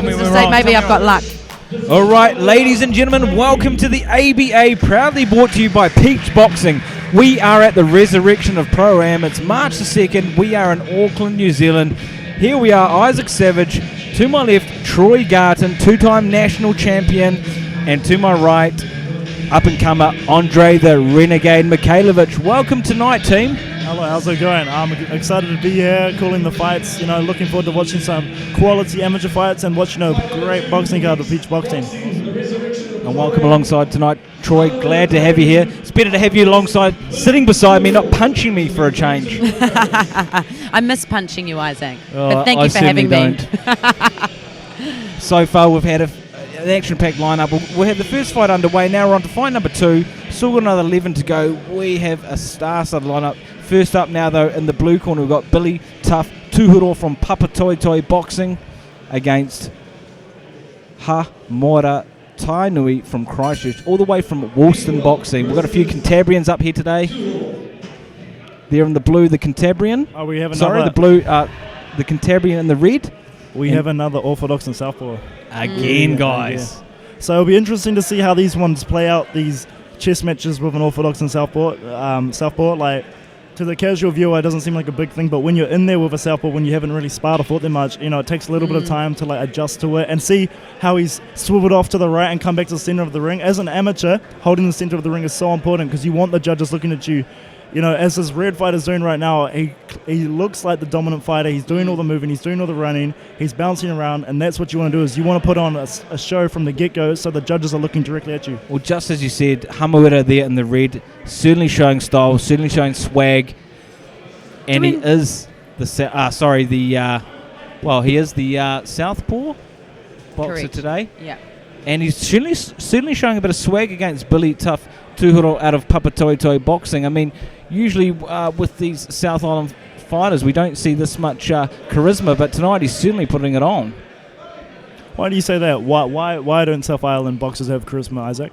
me was we're to say wrong. maybe I've got luck. All right, ladies and gentlemen, welcome to the ABA, proudly brought to you by Peach Boxing. We are at the resurrection of Pro-Am. It's March the 2nd. We are in Auckland, New Zealand. Here we are, Isaac Savage. To my left, Troy Garton, two-time national champion. And to my right, up-and-comer, Andre the Renegade Mikhailovich. Welcome tonight, team. Hello, how's it going? I'm excited to be here, calling the fights. Looking forward to watching some quality amateur fights and watching a great boxing card of Peach Boxing. And welcome alongside tonight, Troy. Glad to have you here. It's better to have you alongside, sitting beside me, not punching me for a change. I miss punching you, Isaac. But thank you for having me. So far, we've had an action-packed lineup. We had the first fight underway. Now we're on to fight number 2. Still got another 11 to go. We have a star-studded lineup. First up now, though, in the blue corner, we've got Billy Tough Tuhoro from Papatoetoe Boxing against Hamuera Tainui from Christchurch, all the way from Woolston Boxing. We've got a few Cantabrians up here today. There in the blue, the Cantabrian. Oh, we have another. Sorry, the blue, the Cantabrian in the red. We have another Orthodox and Southpaw. Again, guys. Yeah. So it'll be interesting to see how these ones play out, these chess matches with an Orthodox and Southpaw. Like, to the casual viewer, it doesn't seem like a big thing, but when you're in there with a Southpaw, when you haven't really sparred or fought that much, it takes a little bit of time to adjust to it and see how he's swiveled off to the right and come back to the center of the ring. As an amateur, holding the center of the ring is so important because you want the judges looking at you. As this red fighter's doing right now, he looks like the dominant fighter. He's doing all the moving, he's doing all the running, he's bouncing around, and that's what you want to do, is you want to put on a show from the get-go so the judges are looking directly at you. Well, just as you said, Hamuera there in the red, certainly showing style, certainly showing swag, and he is the Southpaw boxer Correct. today. Yeah. And he's certainly showing a bit of swag against Billy Tough Tuhoro out of Papatoetoe Boxing. I mean, usually with these South Island fighters, we don't see this much charisma, but tonight he's certainly putting it on. Why do you say that? Why don't South Island boxers have charisma, Isaac?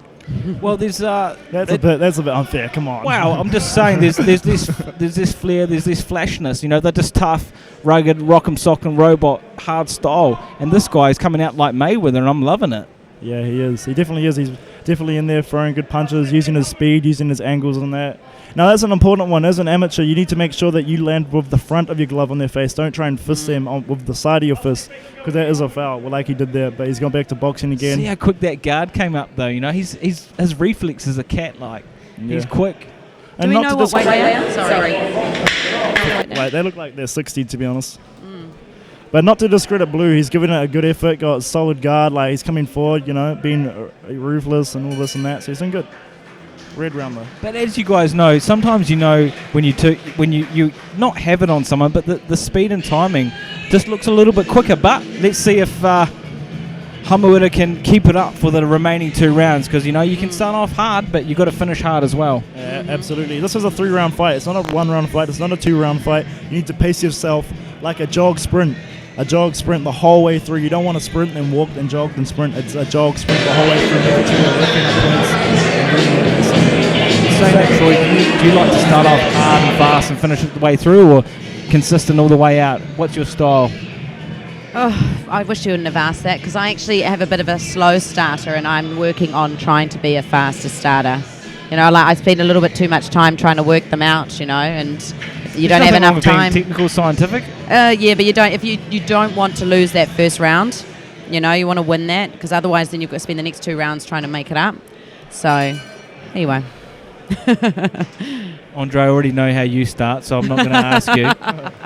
Well, there's that's a bit unfair. Come on. Wow, I'm just saying there's this flair, there's this flashness. They're just tough, rugged, rock'em sock'em robot, hard style, and this guy's coming out like Mayweather, and I'm loving it. Yeah, he is. He definitely is. He's definitely in there throwing good punches, using his speed, using his angles and that. Now, that's an important one. As an amateur, you need to make sure that you land with the front of your glove on their face. Don't try and fist them with the side of your fist, because that is a foul, like he did there. But he's gone back to boxing again. See how quick that guard came up, though. His reflexes are cat-like. Yeah. He's quick. Do we know what weight they are? Sorry. Right, they look like they're 60, to be honest. But not to discredit Blue, he's given it a good effort, got a solid guard, he's coming forward, being ruthless and all this and that, so he's doing good. Red round though. But as you guys know, sometimes when you not have it on someone, but the speed and timing just looks a little bit quicker. But let's see if Hamuera can keep it up for the remaining 2 rounds, because you can start off hard, but you've got to finish hard as well. Yeah, absolutely. This is a 3-round fight. It's not a 1-round fight. It's not a 2-round fight. You need to pace yourself like a jog sprint. A jog sprint the whole way through. You don't want to sprint and walk and jog and sprint. It's a jog sprint the whole way through. Saying that, Troy, do you like to start off hard and fast and finish it the way through, or consistent all the way out? What's your style? Oh, I wish you wouldn't have asked that, because I actually have a bit of a slow starter, and I'm working on trying to be a faster starter. I spend a little bit too much time trying to work them out, and you don't have enough time. Technical, scientific. Yeah, but you don't. If you don't want to lose that first round, you want to win that, because otherwise then you've got to spend the next 2 rounds trying to make it up. So, anyway. Andre, I already know how you start, so I'm not going to ask you.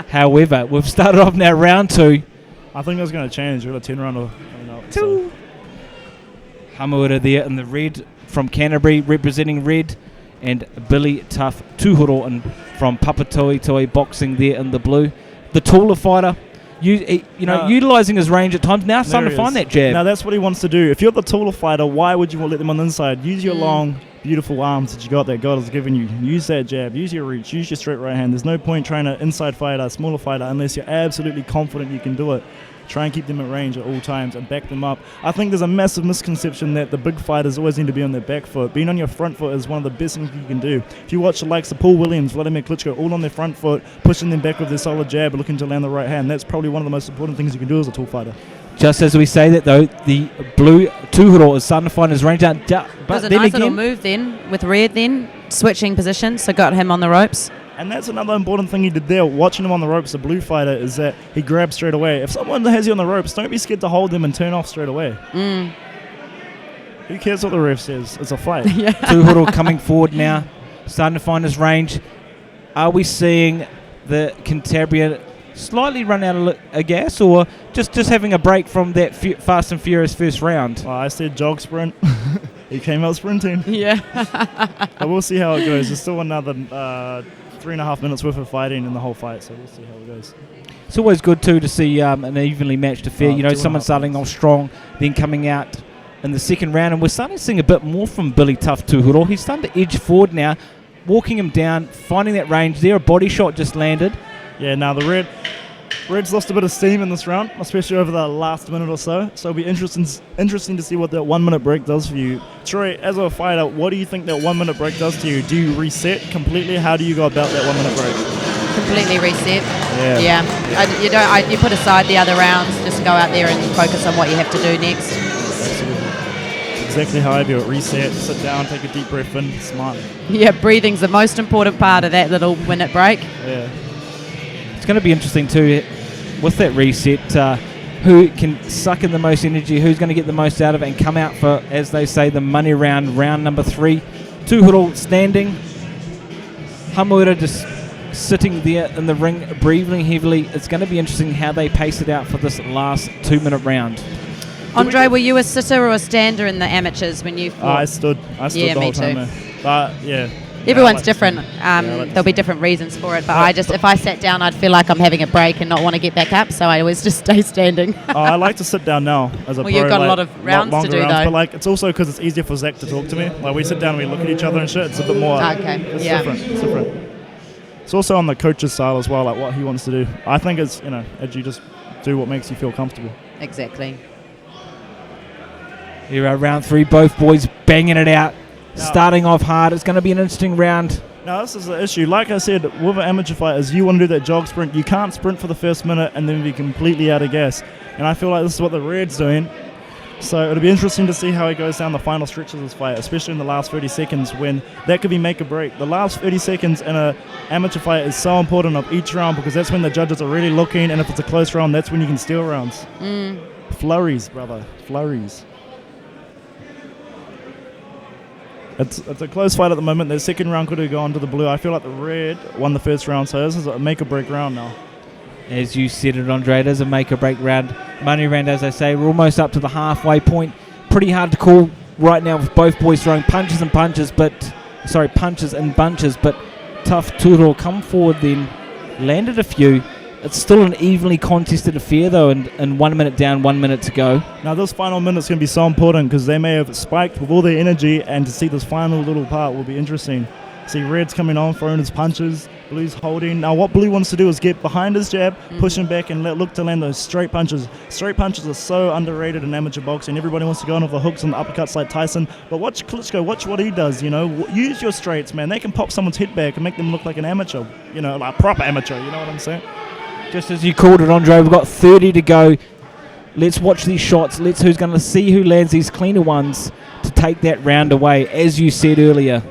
However, we've started off now round 2. I think that's going to change. We've got a 10-rounder coming up. 2. Hamuera there in the red from Canterbury, representing red, and Billy Tough Tuhoro from Papatoetoe Boxing there in the blue. The taller fighter, utilising his range at times. Now it's starting to find that jab. Now that's what he wants to do. If you're the taller fighter, why would you let them on the inside? Use your long, beautiful arms that God has given you. Use that jab. Use your reach. Use your straight right hand. There's no point trying to inside fight a smaller fighter unless you're absolutely confident you can do it. Try and keep them at range at all times and back them up. I think there's a massive misconception that the big fighters always need to be on their back foot. Being on your front foot is one of the best things you can do. If you watch the likes of Paul Williams, Vladimir Klitschko, all on their front foot, pushing them back with their solid jab, looking to land the right hand, that's probably one of the most important things you can do as a tall fighter. Just as we say that, though, the blue Tuhoro is starting to find his range out. It was a nice little move then with Red then, switching position, so got him on the ropes. And that's another important thing he did there, watching him on the ropes, the blue fighter, is that he grabs straight away. If someone has you on the ropes, don't be scared to hold them and turn off straight away. Who cares what the ref says? It's a fight. Tuhoro coming forward now, starting to find his range. Are we seeing the Cantabrian slightly run out of gas, or just having a break from that fast and furious first round? Well, I said jog sprint. He came out sprinting. Yeah. But we'll see how it goes. There's still another 3.5 minutes worth of fighting in the whole fight, so we'll see how it goes. It's always good too to see an evenly matched affair. Someone starting off strong, then coming out in the second round, and we're starting to see a bit more from Billy Tough Tuhoro. He's starting to edge forward now, walking him down, finding that range there. A body shot just landed. Yeah, now the Red's lost a bit of steam in this round, especially over the last minute or so. So it'll be interesting to see what that 1 minute break does for you. Troy, as a fighter, what do you think that 1 minute break does to you? Do you reset completely? How do you go about that 1 minute break? Completely reset. Yeah. You put aside the other rounds, just go out there and focus on what you have to do next. Exactly how I do it. Reset, sit down, take a deep breath in, smart. Yeah, breathing's the most important part of that little minute break. Yeah. It's going to be interesting too, with that reset, who can suck in the most energy, who's going to get the most out of it and come out for, as they say, the money round number 3. Tuhoro standing, Hamuera just sitting there in the ring, breathing heavily. It's going to be interesting how they pace it out for this last 2 minute round. Andre, were you a sitter or a stander in the amateurs when you fought? I stood Yeah, the me whole time too. there. But yeah. Everyone's different. There'll be different reasons for it, but if I sat down, I'd feel like I'm having a break and not want to get back up, so I always just stay standing. I like to sit down now as a pro. You've got a lot of rounds to do, though. But it's also because it's easier for Zach to talk to me. Like, we sit down and we look at each other and shit. It's a bit more. Okay. It's different. It's also on the coach's style as well, like what he wants to do. I think it's as you just do what makes you feel comfortable. Exactly. Here are round 3, both boys banging it out. Starting off hard. It's going to be an interesting round. Now, this is the issue. Like I said, with an amateur fight, is you want to do that jog sprint. You can't sprint for the first minute and then be completely out of gas. And I feel like this is what the Red's doing. So it'll be interesting to see how he goes down the final stretch of this fight, especially in the last 30 seconds when that could be make or break. The last 30 seconds in an amateur fight is so important of each round because that's when the judges are really looking, and if it's a close round, that's when you can steal rounds. Flurries, brother. Flurries. It's a close fight at the moment. The second round could have gone to the blue. I feel like the Red won the first round, so this is a make-or-break round now. As you said it, Andre, it is a make-or-break round. Money round, as I say. We're almost up to the halfway point. Pretty hard to call right now with both boys throwing punches and bunches, but Tough Tuhoro come forward then, landed a few. It's still an evenly contested affair, though, and 1 minute down, 1 minute to go. Now, this final minute's going to be so important because they may have spiked with all their energy, and to see this final little part will be interesting. See Red's coming on, throwing his punches, Blue's holding. Now, what Blue wants to do is get behind his jab, push him back, and look to land those straight punches. Straight punches are so underrated in amateur boxing. Everybody wants to go on with the hooks and the uppercuts like Tyson, but watch Klitschko, watch what he does, Use your straights, man. They can pop someone's head back and make them look like an amateur, like a proper amateur, you know what I'm saying? Just as you called it, Andre, we've got 30 to go. Let's watch these shots. Who's going to see who lands these cleaner ones to take that round away, as you said earlier.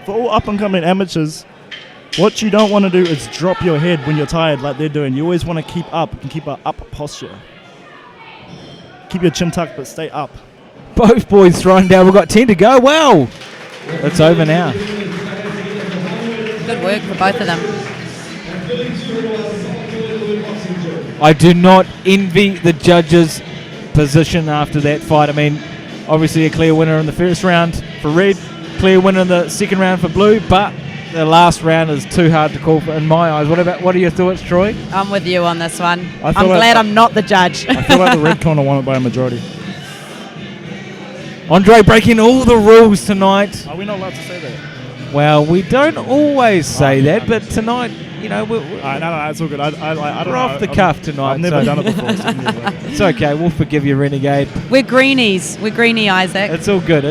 For all up-and-coming amateurs, what you don't want to do is drop your head when you're tired like they're doing. You always want to keep up and keep an up posture. Keep your chin tucked, but stay up. Both boys throwing down. We've got 10 to go. Wow. It's over now. Good work for both of them. I do not envy the judges' position after that fight. I mean, obviously a clear winner in the first round for Red, clear winner in the second round for Blue, but the last round is too hard to call for, in my eyes. What are your thoughts, Troy? I'm with you on this one. I'm like glad I'm not the judge. I feel like the Red corner won it by a majority. Andre breaking all the rules tonight. Are we not allowed to say that? Well, we don't always say that, but tonight, we're no, it's all good. I don't know. off the cuff tonight. I've never done it before. It's okay. We'll forgive you, Renegade. We're greenies. We're greenie, Isaac. It's all good.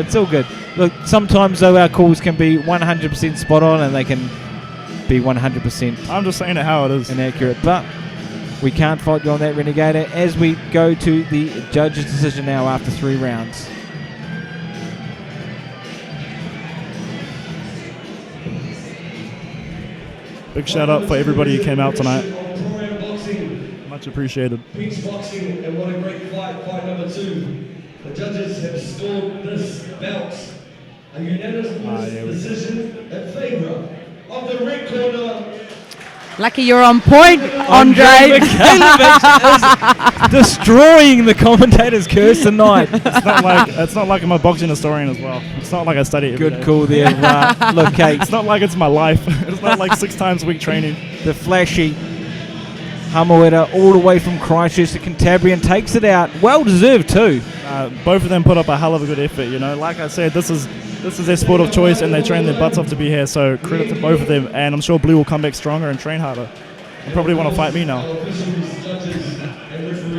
Look, sometimes, though, our calls can be 100% spot on and they can be 100% I'm just saying it how it is. inaccurate. But we can't fault you on that, Renegator, as we go to the judge's decision now after 3 rounds. Big shout out for everybody who came out tonight. Much appreciated. Beach boxing, and what a great fight, fight number 2. The judges have scored this bout a unanimous decision in favour of the red corner. Lucky you're on point, Andre. Mikhailovic is destroying the commentator's curse tonight. It's not like I'm a boxing historian as well. It's not like I study it every Good day. call there. Look, Kate, It's not like it's my life. It's not like 6 times a week training. the flashy Hamuera all the way from Christchurch, the Cantabrian, takes it out. Well deserved too. Both of them put up a hell of a good effort. You know, like I said, this is their sport of choice, and they train their butts off to be here. So credit to both of them, and I'm sure Blue will come back stronger and train harder and probably want to fight me now. Officials, judges, and referees.